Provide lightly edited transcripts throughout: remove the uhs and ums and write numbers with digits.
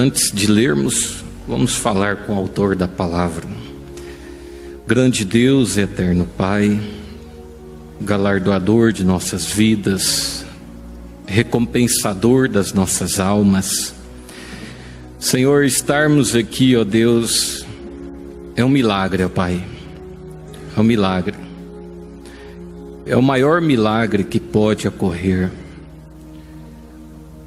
Antes de lermos, vamos falar com o autor da palavra. Grande Deus, eterno Pai, galardoador de nossas vidas, recompensador das nossas almas. Senhor, estarmos aqui, ó Deus, é um milagre, ó Pai. É um milagre. É o maior milagre que pode ocorrer.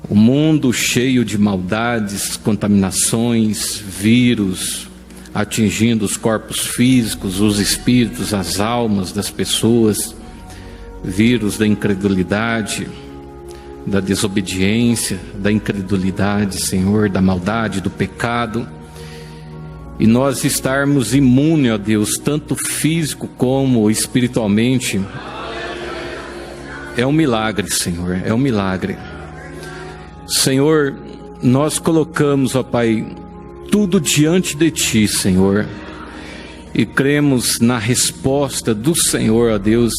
O mundo cheio de maldades, contaminações, vírus, atingindo os corpos físicos, os espíritos, as almas das pessoas, vírus da incredulidade, da desobediência, da incredulidade, Senhor, da maldade, do pecado, e nós estarmos imunes, ó Deus, tanto físico como espiritualmente, é um milagre, Senhor, é um milagre. Senhor, nós colocamos, ó Pai, tudo diante de Ti, Senhor, e cremos na resposta do Senhor, ó Deus,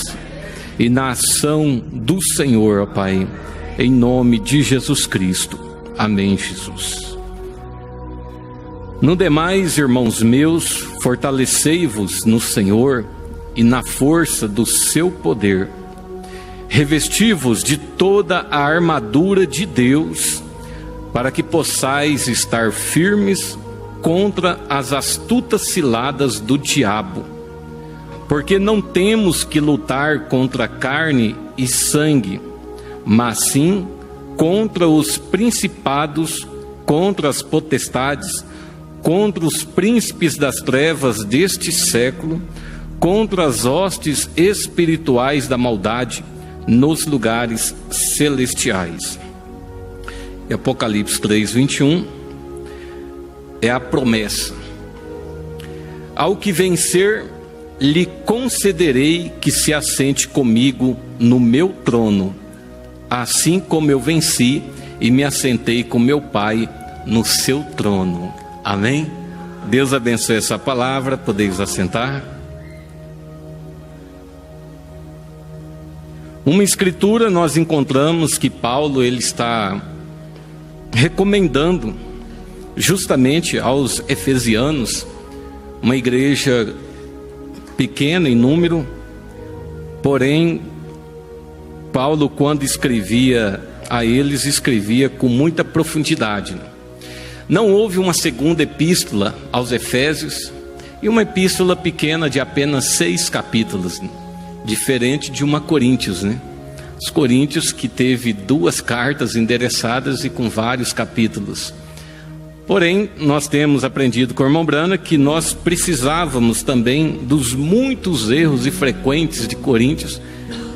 e na ação do Senhor, ó Pai, em nome de Jesus Cristo. Amém, Jesus. No demais, irmãos meus, fortalecei-vos no Senhor e na força do seu poder. Revesti-vos de toda a armadura de Deus, para que possais estar firmes contra as astutas ciladas do diabo. Porque não temos que lutar contra carne e sangue, mas sim contra os principados, contra as potestades, contra os príncipes das trevas deste século, contra as hostes espirituais da maldade nos lugares celestiais. E Apocalipse 3:21 é a promessa: ao que vencer, lhe concederei que se assente comigo no meu trono, assim como eu venci e me assentei com meu Pai no seu trono. Amém? Deus abençoe essa palavra. Podeis assentar. Uma escritura nós encontramos que Paulo ele está recomendando justamente aos efesianos, uma igreja pequena em número, porém Paulo, quando escrevia a eles, escrevia com muita profundidade. Não houve uma segunda epístola aos Efésios e uma epístola pequena de apenas 6 capítulos, diferente de uma Coríntios, né? Os Coríntios que teve 2 cartas endereçadas e com vários capítulos. Porém, nós temos aprendido com o irmão Brana que nós precisávamos também dos muitos erros e frequentes de Coríntios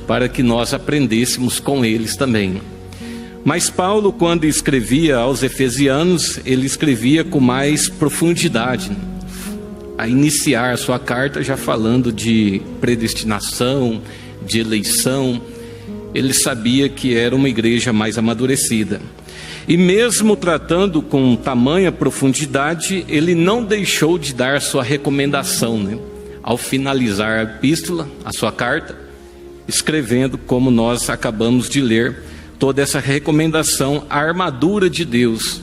para que nós aprendêssemos com eles também. Mas Paulo, quando escrevia aos Efesianos, ele escrevia com mais profundidade, a iniciar a sua carta já falando de predestinação, de eleição. Ele sabia que era uma igreja mais amadurecida. E mesmo tratando com tamanha profundidade, ele não deixou de dar sua recomendação, né? Ao finalizar a epístola, a sua carta, escrevendo, como nós acabamos de ler, toda essa recomendação, a armadura de Deus,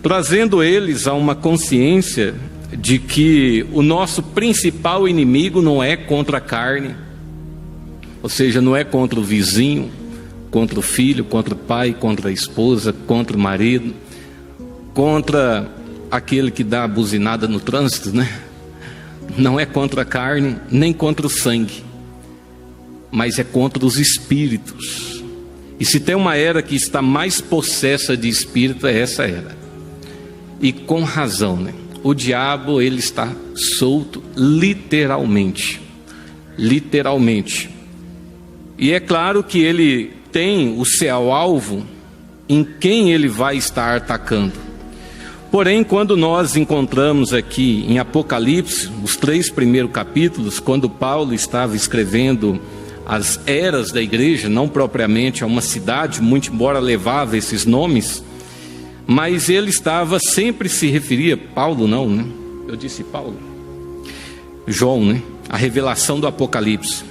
trazendo eles a uma consciência de que o nosso principal inimigo não é contra a carne, ou seja, não é contra o vizinho, contra o filho, contra o pai, contra a esposa, contra o marido, contra aquele que dá a buzinada no trânsito, né? Não é contra a carne, nem contra o sangue, mas é contra os espíritos. E se tem uma era que está mais possessa de espírito, é essa era. E com razão, né? O diabo, ele está solto literalmente. Literalmente. E é claro que ele tem o seu alvo em quem ele vai estar atacando. Porém, quando nós encontramos aqui em Apocalipse, os 3 primeiros capítulos, quando Paulo estava escrevendo as eras da igreja, não propriamente a uma cidade, muito embora levava esses nomes, mas ele estava, sempre se referia, Paulo não, né? Eu disse Paulo, João, né? A revelação do Apocalipse.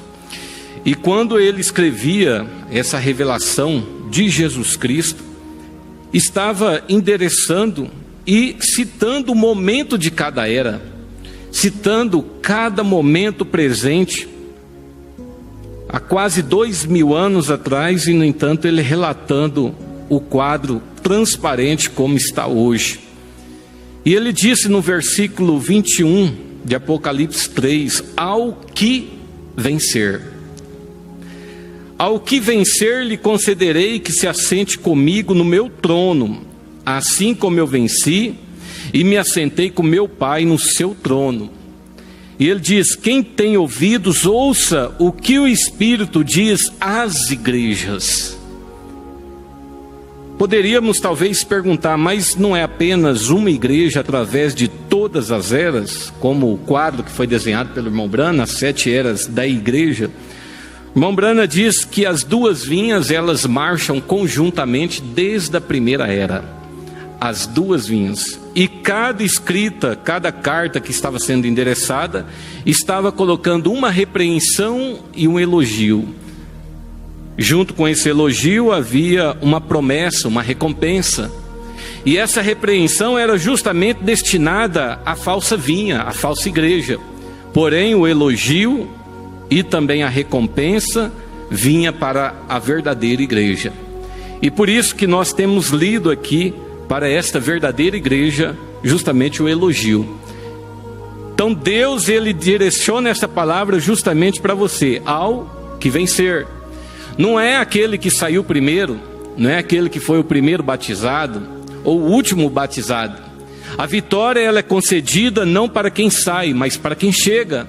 E quando ele escrevia essa revelação de Jesus Cristo, estava endereçando e citando o momento de cada era, citando cada momento presente, há quase 2000 anos atrás, e no entanto ele relatando o quadro transparente como está hoje. E ele disse no versículo 21 de Apocalipse 3, ao que vencer. Ao que vencer lhe concederei que se assente comigo no meu trono, assim como eu venci e me assentei com meu Pai no seu trono. E ele diz, quem tem ouvidos, ouça o que o Espírito diz às igrejas. Poderíamos talvez perguntar, mas não é apenas uma igreja através de todas as eras, como o quadro que foi desenhado pelo irmão Brana, as 7 eras da igreja? O irmão Brana diz que as duas vinhas, elas marcham conjuntamente desde a primeira era. As duas vinhas. E cada escrita, cada carta que estava sendo endereçada, estava colocando uma repreensão e um elogio. Junto com esse elogio havia uma promessa, uma recompensa. E essa repreensão era justamente destinada à falsa vinha, à falsa igreja. Porém, o elogio e também a recompensa vinha para a verdadeira igreja. E por isso que nós temos lido aqui, para esta verdadeira igreja, justamente o elogio. Então Deus, ele direciona essa palavra justamente para você, ao que vencer. Não é aquele que saiu primeiro, não é aquele que foi o primeiro batizado, ou o último batizado. A vitória, ela é concedida não para quem sai, mas para quem chega.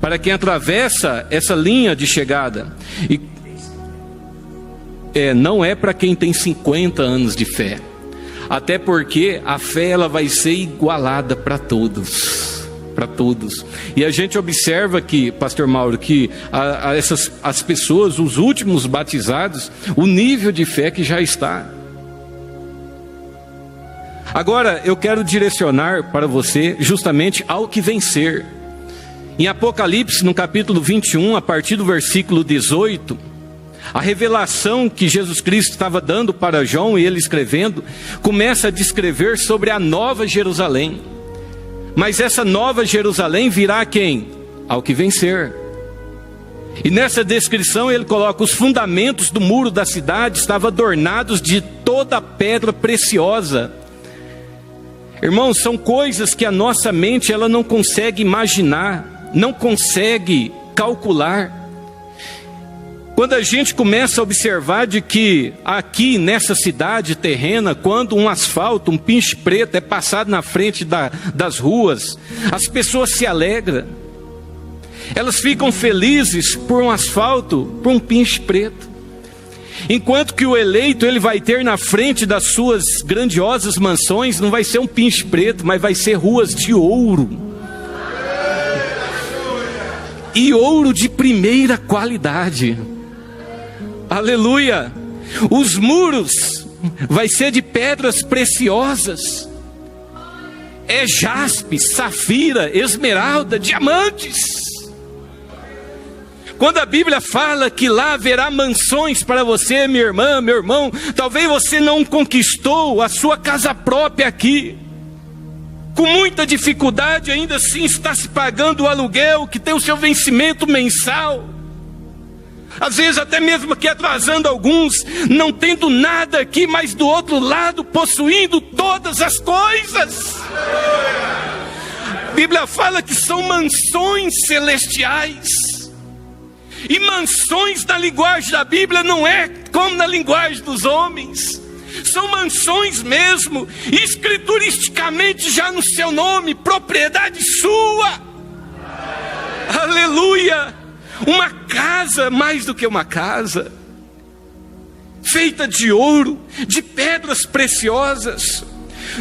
Para quem atravessa essa linha de chegada. E não é para quem tem 50 anos de fé. Até porque a fé, ela vai ser igualada para todos. Para todos. E a gente observa que, pastor Mauro, que as pessoas, os últimos batizados, o nível de fé que já está. Agora, eu quero direcionar para você justamente ao que vencer. Em Apocalipse, no capítulo 21, a partir do versículo 18, a revelação que Jesus Cristo estava dando para João, e ele escrevendo, começa a descrever sobre a nova Jerusalém. Mas essa nova Jerusalém virá a quem? Ao que vencer. E nessa descrição ele coloca os fundamentos do muro da cidade estavam adornados de toda pedra preciosa. Irmãos, são coisas que a nossa mente ela não consegue imaginar, não consegue calcular. Quando a gente começa a observar de que aqui nessa cidade terrena, quando um asfalto, um pinche preto é passado na frente das ruas, as pessoas se alegram. Elas ficam felizes por um asfalto, por um pinche preto. Enquanto que o eleito, ele vai ter na frente das suas grandiosas mansões, não vai ser um pinche preto, mas vai ser ruas de ouro. E ouro de primeira qualidade. Aleluia! Os muros vai ser de pedras preciosas. É jaspe, safira, esmeralda, diamantes. Quando a Bíblia fala que lá haverá mansões para você, minha irmã, meu irmão, talvez você não conquistou a sua casa própria aqui. Com muita dificuldade, ainda assim está se pagando o aluguel que tem o seu vencimento mensal. Às vezes até mesmo que atrasando alguns, não tendo nada aqui, mas do outro lado possuindo todas as coisas. A Bíblia fala que são mansões celestiais. E mansões na linguagem da Bíblia não é como na linguagem dos homens. São mansões mesmo, escrituristicamente já no seu nome, propriedade sua. Aleluia! Uma casa, mais do que uma casa, feita de ouro, de pedras preciosas.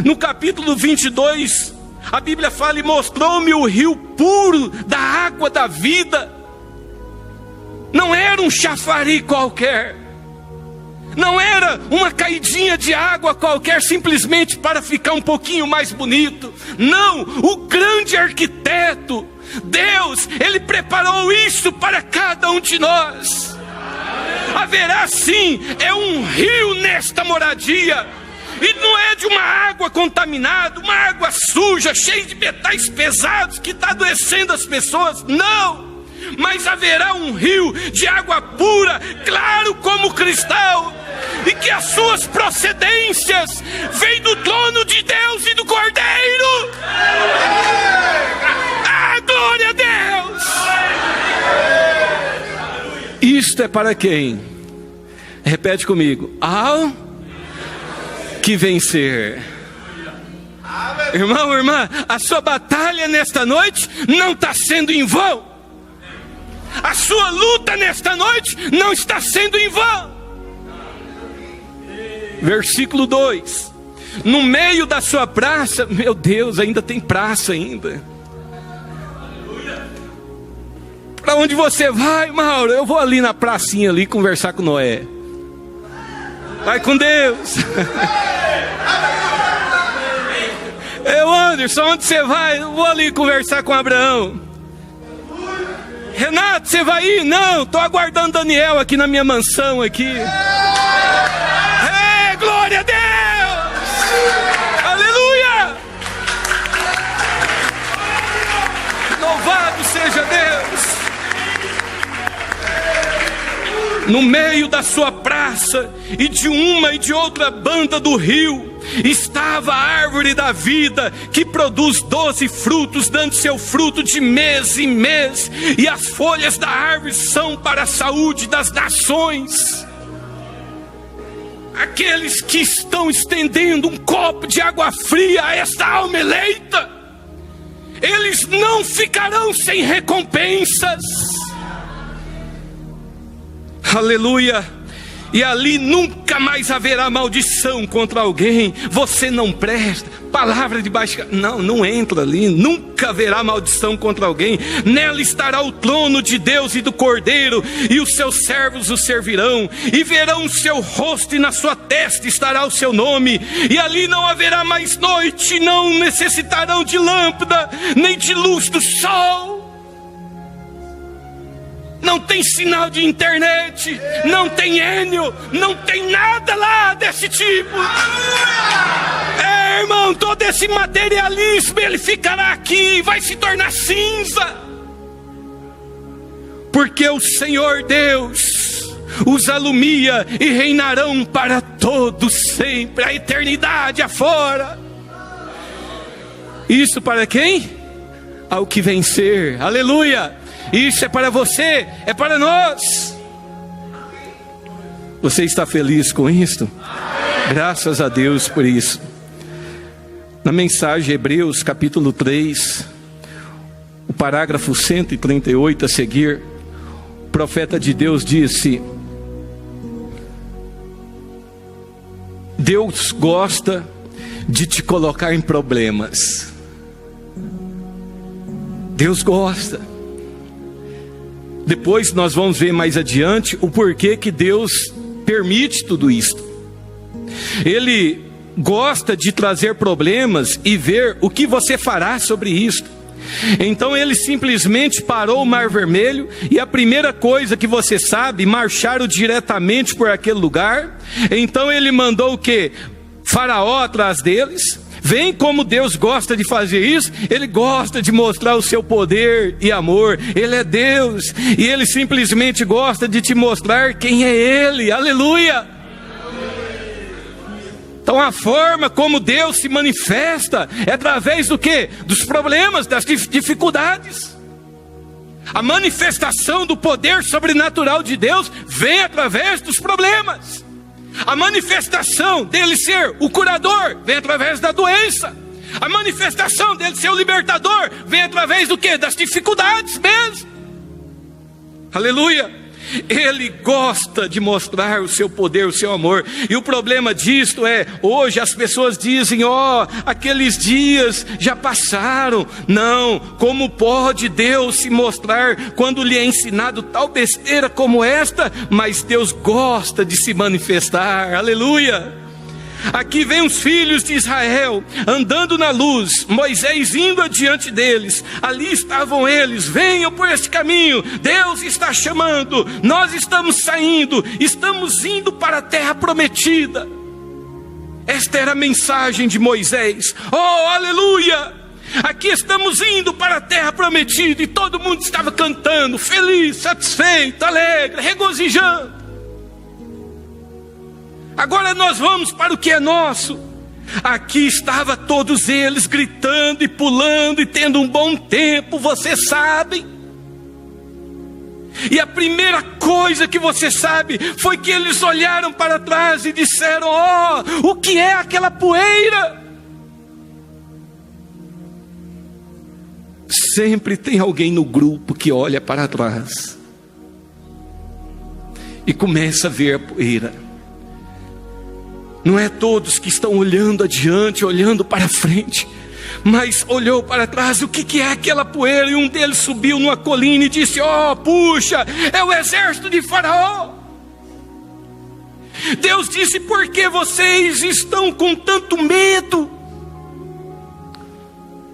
No capítulo 22, a Bíblia fala: e mostrou-me o rio puro da água da vida. Não era um chafariz qualquer, não era uma caidinha de água qualquer, simplesmente para ficar um pouquinho mais bonito. Não, o grande arquiteto, Deus, Ele preparou isso para cada um de nós. Haverá sim, um rio nesta moradia. E não é de uma água contaminada, uma água suja, cheia de metais pesados, que está adoecendo as pessoas. Não! Mas haverá um rio de água pura, claro como cristal, e que as suas procedências vêm do trono de Deus e do Cordeiro. Ah, glória a Deus! Isto é para quem? Repete comigo. Ao que vencer. Irmão, irmã, a sua batalha nesta noite não está sendo em vão. A sua luta nesta noite não está sendo em vão. Versículo 2. No meio da sua praça, meu Deus, ainda tem praça ainda. Para onde você vai, Mauro? Eu vou ali na pracinha ali conversar com Noé. Vai com Deus. Eu, Anderson, onde você vai? Eu vou ali conversar com Abraão. Renato, você vai ir? Não, estou aguardando Daniel aqui na minha mansão aqui. É, glória a Deus! Aleluia! Louvado seja Deus! No meio da sua praça, e de uma e de outra banda do rio, estava a árvore da vida, que produz 12 frutos, dando seu fruto de mês em mês, e as folhas da árvore são para a saúde das nações. Aqueles que estão estendendo um copo de água fria a esta alma eleita, eles não ficarão sem recompensas. Aleluia! E ali nunca mais haverá maldição contra alguém. Você não presta, palavra de baixo. Não entra ali. Nunca haverá maldição contra alguém. Nela estará o trono de Deus e do Cordeiro, e os seus servos o servirão, e verão o seu rosto, e na sua testa estará o seu nome. E ali não haverá mais noite, não necessitarão de lâmpada, nem de luz do sol. Não tem sinal de internet, não tem Enel, não tem nada lá desse tipo. É, irmão, todo esse materialismo, ele ficará aqui, vai se tornar cinza. Porque o Senhor Deus os alumia e reinarão para todos sempre, a eternidade afora. Isso para quem? Ao que vencer, aleluia. Isso é para você, é para nós. Você está feliz com isso? Graças a Deus por isso. Na mensagem Hebreus capítulo 3, o parágrafo 138 a seguir, o profeta de Deus disse: Deus gosta de te colocar em problemas. Deus gosta. Depois nós vamos ver mais adiante o porquê que Deus permite tudo isto. Ele gosta de trazer problemas e ver o que você fará sobre isto. Então ele simplesmente parou o Mar Vermelho, e a primeira coisa que você sabe, marcharam diretamente por aquele lugar. Então ele mandou o quê? Faraó atrás deles. Vem como Deus gosta de fazer isso. Ele gosta de mostrar o seu poder e amor. Ele é Deus, e Ele simplesmente gosta de te mostrar quem é Ele. Aleluia! Então a forma como Deus se manifesta é através do quê? Dos problemas, das dificuldades. A manifestação do poder sobrenatural de Deus vem através dos problemas. A manifestação dele ser o curador vem através da doença. A manifestação dele ser o libertador vem através do quê? Das dificuldades mesmo. Aleluia! Ele gosta de mostrar o seu poder, o seu amor. E o problema disto é, hoje as pessoas dizem: aqueles dias já passaram. Não, como pode Deus se mostrar quando lhe é ensinado tal besteira como esta? Mas Deus gosta de se manifestar, aleluia. Aqui vem os filhos de Israel andando na luz, Moisés indo adiante deles. Ali estavam eles: venham por este caminho, Deus está chamando, nós estamos saindo, estamos indo para a terra prometida. Esta era a mensagem de Moisés. Oh, aleluia! Aqui estamos indo para a terra prometida, e todo mundo estava cantando, feliz, satisfeito, alegre, regozijando. Agora nós vamos para o que é nosso. Aqui estava todos eles gritando e pulando e tendo um bom tempo, vocês sabem. E a primeira coisa que você sabe foi que eles olharam para trás e disseram: oh, o que é aquela poeira? Sempre tem alguém no grupo que olha para trás e começa a ver a poeira. Não é todos que estão olhando adiante, olhando para frente, mas olhou para trás. O que é aquela poeira? E um deles subiu numa colina e disse: oh, puxa, é o exército de Faraó. Deus disse: por que vocês estão com tanto medo?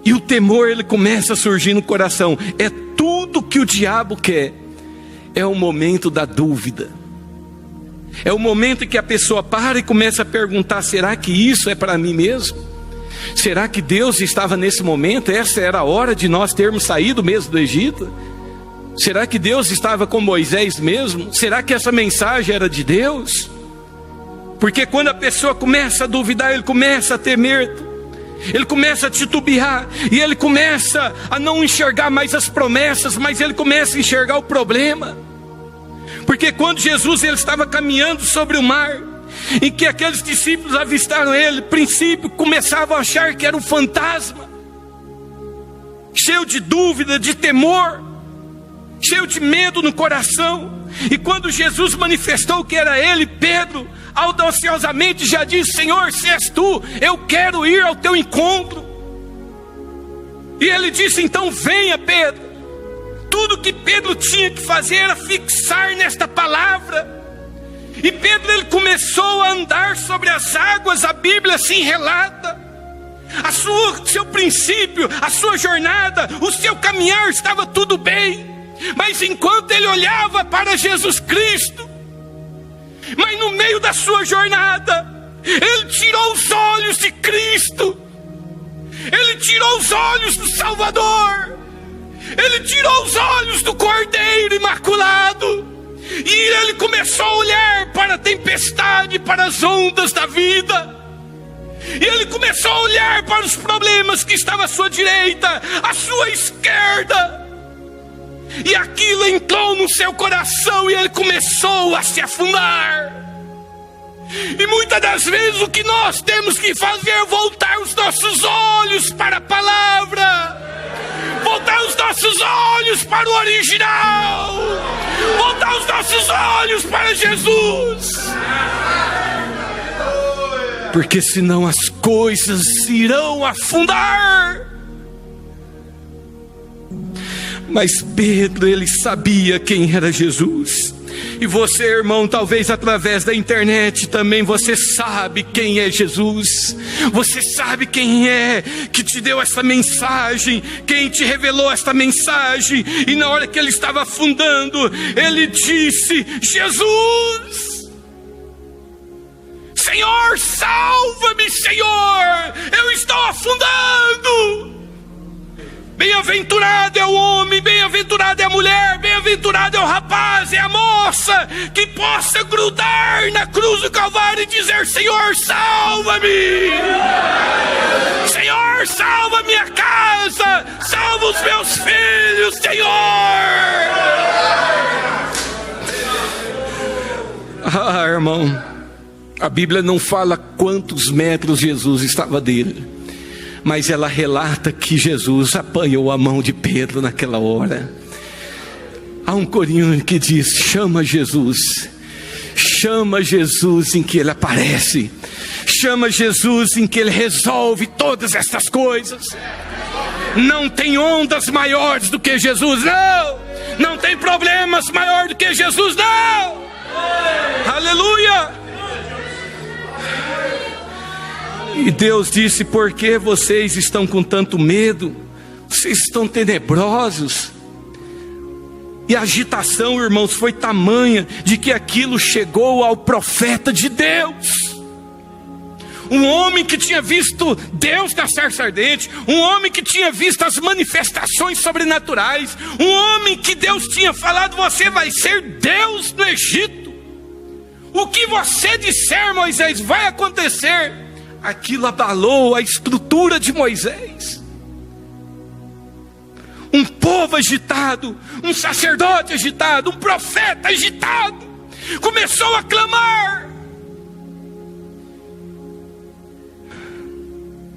E o temor, ele começa a surgir no coração. É tudo que o diabo quer. É o momento da dúvida. É o momento em que a pessoa para e começa a perguntar: será que isso é para mim mesmo? Será que Deus estava nesse momento? Essa era a hora de nós termos saído mesmo do Egito? Será que Deus estava com Moisés mesmo? Será que essa mensagem era de Deus? Porque quando a pessoa começa a duvidar, ele começa a ter medo, ele começa a titubear, e ele começa a não enxergar mais as promessas, mas ele começa a enxergar o problema. Porque quando Jesus ele estava caminhando sobre o mar, em que aqueles discípulos avistaram ele, a princípio começavam a achar que era um fantasma, cheio de dúvida, de temor, cheio de medo no coração. E quando Jesus manifestou que era ele, Pedro audaciosamente já disse: Senhor, se és tu, eu quero ir ao teu encontro. E ele disse: então venha, Pedro. Tudo que Pedro tinha que fazer era fixar nesta palavra. E Pedro ele começou a andar sobre as águas. A Bíblia assim relata. Seu princípio, a sua jornada, o seu caminhar estava tudo bem. Mas enquanto ele olhava para Jesus Cristo, mas no meio da sua jornada, ele tirou os olhos de Cristo. Ele tirou os olhos do Salvador. Ele tirou os olhos do Cordeiro Imaculado. E ele começou a olhar para a tempestade, para as ondas da vida. E ele começou a olhar para os problemas que estavam à sua direita, à sua esquerda. E aquilo entrou no seu coração e ele começou a se afundar. E muitas das vezes o que nós temos que fazer é voltar os nossos olhos para a palavra. Voltar os nossos olhos para o original. Voltar os nossos olhos para Jesus. Porque senão as coisas irão afundar. Mas Pedro, ele sabia quem era Jesus. E você, irmão, talvez através da internet também você sabe quem é Jesus. Você sabe quem é que te deu essa mensagem, quem te revelou esta mensagem. E na hora que ele estava afundando, ele disse: Jesus, Senhor, salva-me, Senhor, eu estou afundando. Bem-aventurado é o homem, bem-aventurado é a mulher, bem-aventurado é o rapaz, é a moça, que possa grudar na cruz do Calvário e dizer: Senhor, salva-me! Senhor, salva a minha casa, salva os meus filhos, Senhor! Ah, irmão, a Bíblia não fala quantos metros Jesus estava dele, mas ela relata que Jesus apanhou a mão de Pedro naquela hora. Há um corinho que diz: chama Jesus. Chama Jesus em que ele aparece. Chama Jesus em que ele resolve todas estas coisas. Não tem ondas maiores do que Jesus, não. Não tem problemas maiores do que Jesus, não. Aleluia. E Deus disse: por que vocês estão com tanto medo? Vocês estão tenebrosos. E a agitação, irmãos, foi tamanha de que aquilo chegou ao profeta de Deus. um homem que tinha visto Deus na sarça ardente, um homem que tinha visto as manifestações sobrenaturais, um homem que Deus tinha falado: você vai ser Deus no Egito. O que você disser, Moisés, vai acontecer. Aquilo abalou a estrutura de Moisés. Um povo agitado, um sacerdote agitado, um profeta agitado, começou a clamar.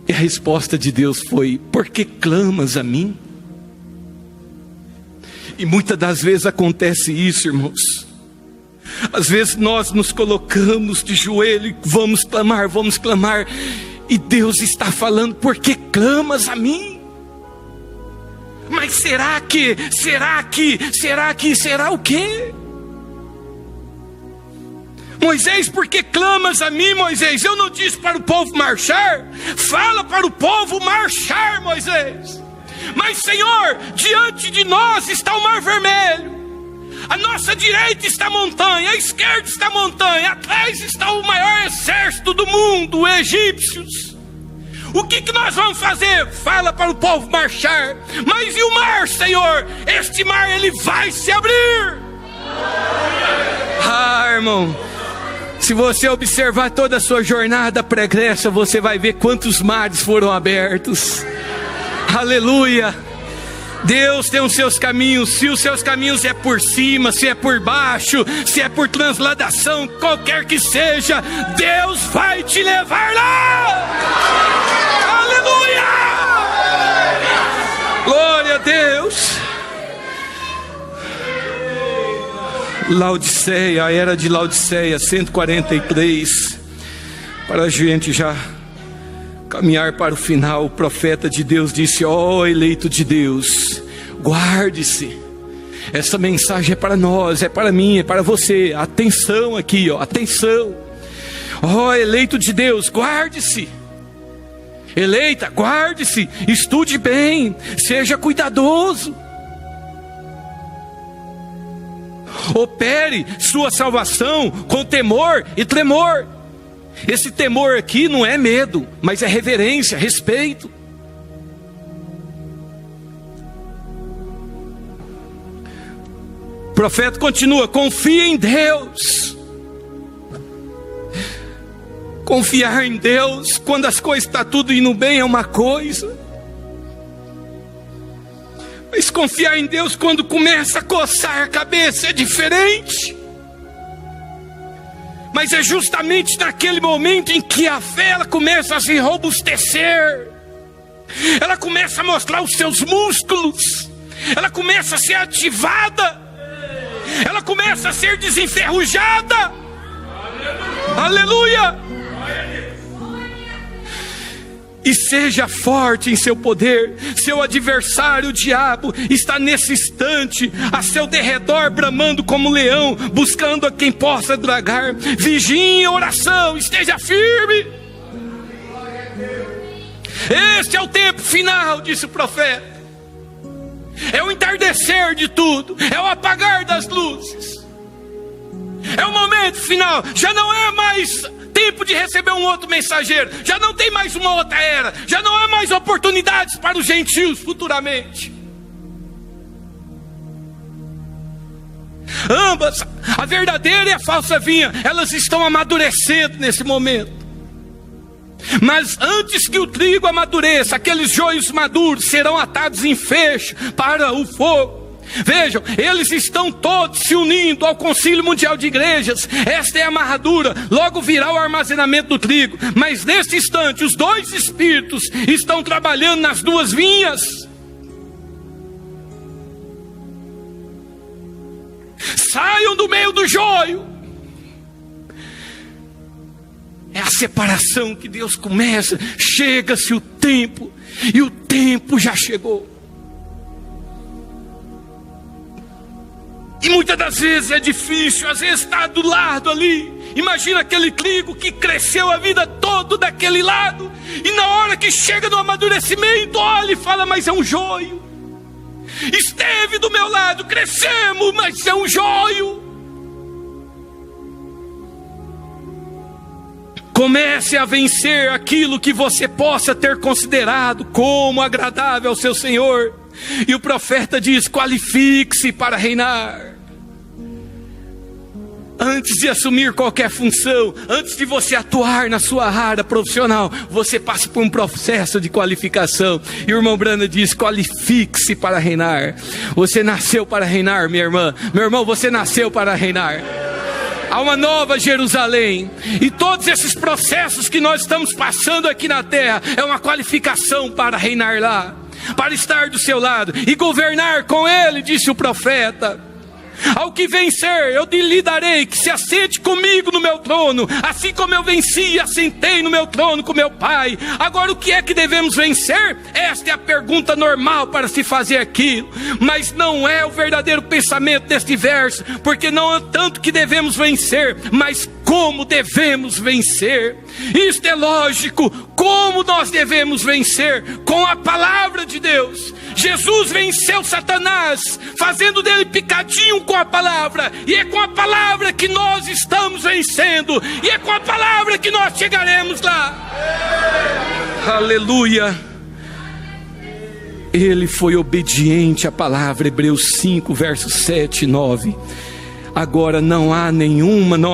E a resposta de Deus foi: por que clamas a mim? E muitas das vezes acontece isso, irmãos. Às vezes nós nos colocamos de joelho e vamos clamar, e Deus está falando: por que clamas a mim? Mas será o quê? Moisés, por que clamas a mim, Moisés? Eu não disse para o povo marchar? Fala para o povo marchar, Moisés. Mas, Senhor, diante de nós está o Mar Vermelho. A nossa direita está a montanha, a esquerda está a montanha, atrás está o maior exército do mundo, os egípcios. O que nós vamos fazer? Fala para o povo marchar. Mas e o mar, Senhor? Este mar, ele vai se abrir. Irmão, se você observar toda a sua jornada pregressa, você vai ver quantos mares foram abertos. Aleluia. Deus tem os seus caminhos. Se os seus caminhos é por cima, se é por baixo, se é por transladação, qualquer que seja, Deus vai te levar lá. Aleluia! Glória a Deus. Laodiceia, a era de Laodiceia, 143. Para a gente já caminhar para o final, o profeta de Deus disse: ó eleito de Deus, guarde-se. Essa mensagem é para nós, é para mim, é para você. Atenção aqui, atenção. Ó eleito de Deus, guarde-se. Eleita, guarde-se, estude bem, seja cuidadoso. Opere sua salvação com temor e tremor. Esse temor aqui não é medo, mas é reverência, respeito. O profeta continua: confia em Deus. Confiar em Deus quando as coisas estão tudo indo bem é uma coisa, mas confiar em Deus quando começa a coçar a cabeça é diferente. Mas é justamente naquele momento em que a fé ela começa a se robustecer, ela começa a mostrar os seus músculos, ela começa a ser ativada, ela começa a ser desenferrujada. Aleluia! E seja forte em seu poder. Seu adversário, o diabo, está nesse instante a seu derredor, bramando como leão, buscando a quem possa dragar. Vigie em oração, esteja firme. Este é o tempo final, disse o profeta. É o entardecer de tudo, é o apagar das luzes, é o momento final. Já não é mais tempo de receber um outro mensageiro, já não tem mais uma outra era, já não há mais oportunidades para os gentios futuramente. Ambas, a verdadeira e a falsa vinha, elas estão amadurecendo nesse momento. Mas antes que o trigo amadureça, aqueles joios maduros serão atados em feixe para o fogo. Vejam, eles estão todos se unindo ao Concílio Mundial de Igrejas. Esta é a amarradura, logo virá o armazenamento do trigo. Mas neste instante, os dois espíritos estão trabalhando nas duas vinhas. Saiam do meio do joio. É a separação que Deus começa. Chega-se o tempo, e o tempo já chegou. E muitas das vezes é difícil, às vezes está do lado ali. Imagina aquele trigo que cresceu a vida toda daquele lado, e na hora que chega no amadurecimento, olha e fala: mas é um joio. Esteve do meu lado, crescemos, mas é um joio. Comece a vencer aquilo que você possa ter considerado como agradável ao seu Senhor. E o profeta diz: qualifique-se para reinar. Antes de assumir qualquer função, antes de você atuar na sua área profissional, você passa por um processo de qualificação. E o irmão Branham diz: qualifique-se para reinar. Você nasceu para reinar, minha irmã. Meu irmão, você nasceu para reinar. Há uma nova Jerusalém. E todos esses processos que nós estamos passando aqui na terra é uma qualificação para reinar lá, para estar do seu lado e governar com Ele, disse o profeta. Ao que vencer, eu lhe darei que se assente comigo no meu trono, assim como eu venci e assentei no meu trono com meu Pai. Agora, o que é que devemos vencer? Esta é a pergunta normal para se fazer aqui, mas não é o verdadeiro pensamento deste verso, porque não é tanto que devemos vencer, mas como devemos vencer. Isto é lógico. Como nós devemos vencer? Com a palavra de Deus. Jesus venceu Satanás, fazendo dele picadinho com a palavra, e é com a palavra que nós estamos vencendo, e é com a palavra que nós chegaremos lá. Aleluia. Ele foi obediente à palavra. Hebreus 5, versos 7 e 9. Agora não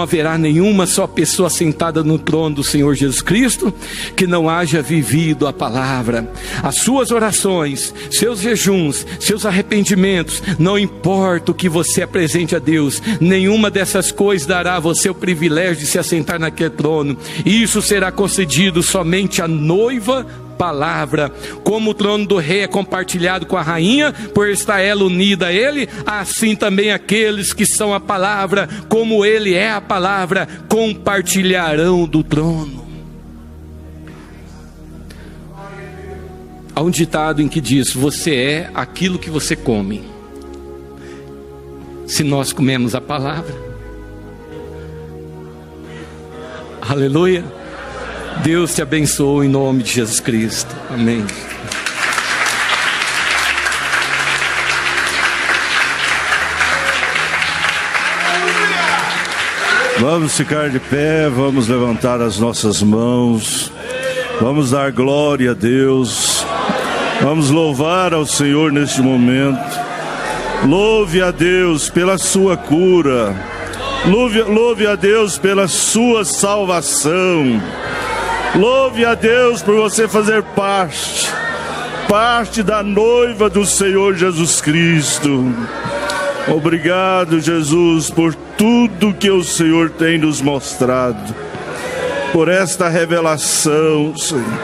haverá nenhuma só pessoa sentada no trono do Senhor Jesus Cristo que não haja vivido a palavra. As suas orações, seus jejuns, seus arrependimentos, não importa o que você apresente a Deus, nenhuma dessas coisas dará a você o privilégio de se assentar naquele trono. Isso será concedido somente à noiva palavra. Como o trono do rei é compartilhado com a rainha, por estar ela unida a ele, assim também aqueles que são a palavra, como ele é a palavra, compartilharão do trono. Há um ditado em que diz: você é aquilo que você come. Se nós comemos a palavra, aleluia, Deus te abençoe em nome de Jesus Cristo. Amém. Vamos ficar de pé, vamos levantar as nossas mãos, vamos dar glória a Deus, vamos louvar ao Senhor neste momento. Louve a Deus pela sua cura, louve a Deus pela sua salvação. Louve a Deus por você fazer parte da noiva do Senhor Jesus Cristo. Obrigado, Jesus, por tudo que o Senhor tem nos mostrado, por esta revelação, Senhor,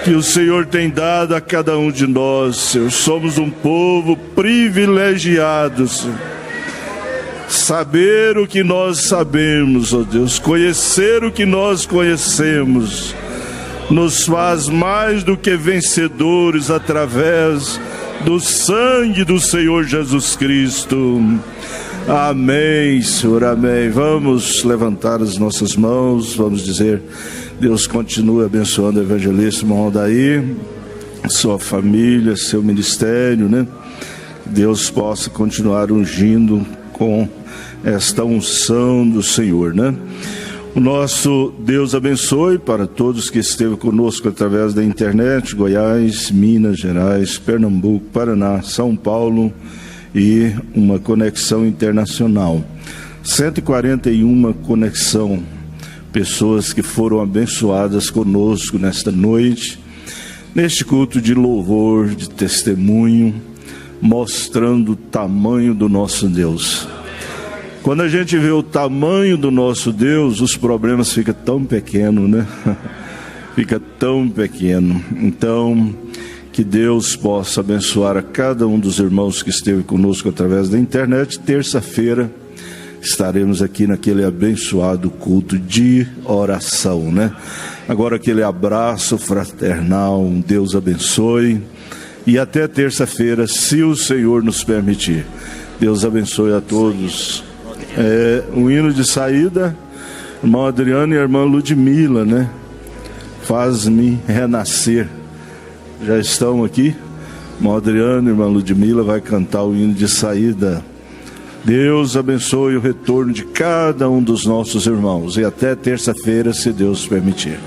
que o Senhor tem dado a cada um de nós, Senhor. Somos um povo privilegiado, Senhor. Saber o que nós sabemos, ó Deus, conhecer o que nós conhecemos, nos faz mais do que vencedores através do sangue do Senhor Jesus Cristo. Amém, Senhor, amém. Vamos levantar as nossas mãos, vamos dizer: Deus continue abençoando o evangelista irmão Aldair, sua família, seu ministério, né? Deus possa continuar ungindo com esta unção do Senhor, né? O nosso Deus abençoe para todos que esteve conosco através da internet: Goiás, Minas Gerais, Pernambuco, Paraná, São Paulo e uma conexão internacional. 141 conexão, pessoas que foram abençoadas conosco nesta noite, neste culto de louvor, de testemunho, mostrando o tamanho do nosso Deus. Quando a gente vê o tamanho do nosso Deus, os problemas ficam tão pequenos, né? Fica tão pequeno. Então, que Deus possa abençoar a cada um dos irmãos que esteve conosco através da internet. Terça-feira estaremos aqui naquele abençoado culto de oração, né? Agora aquele abraço fraternal, um Deus abençoe. E até terça-feira, se o Senhor nos permitir. Deus abençoe a todos. Um hino de saída, irmão Adriano e a irmã Ludmila, né? Faz-me renascer. Já estão aqui. Irmão Adriano e irmã Ludmila vai cantar o hino de saída. Deus abençoe o retorno de cada um dos nossos irmãos e até terça-feira, se Deus permitir.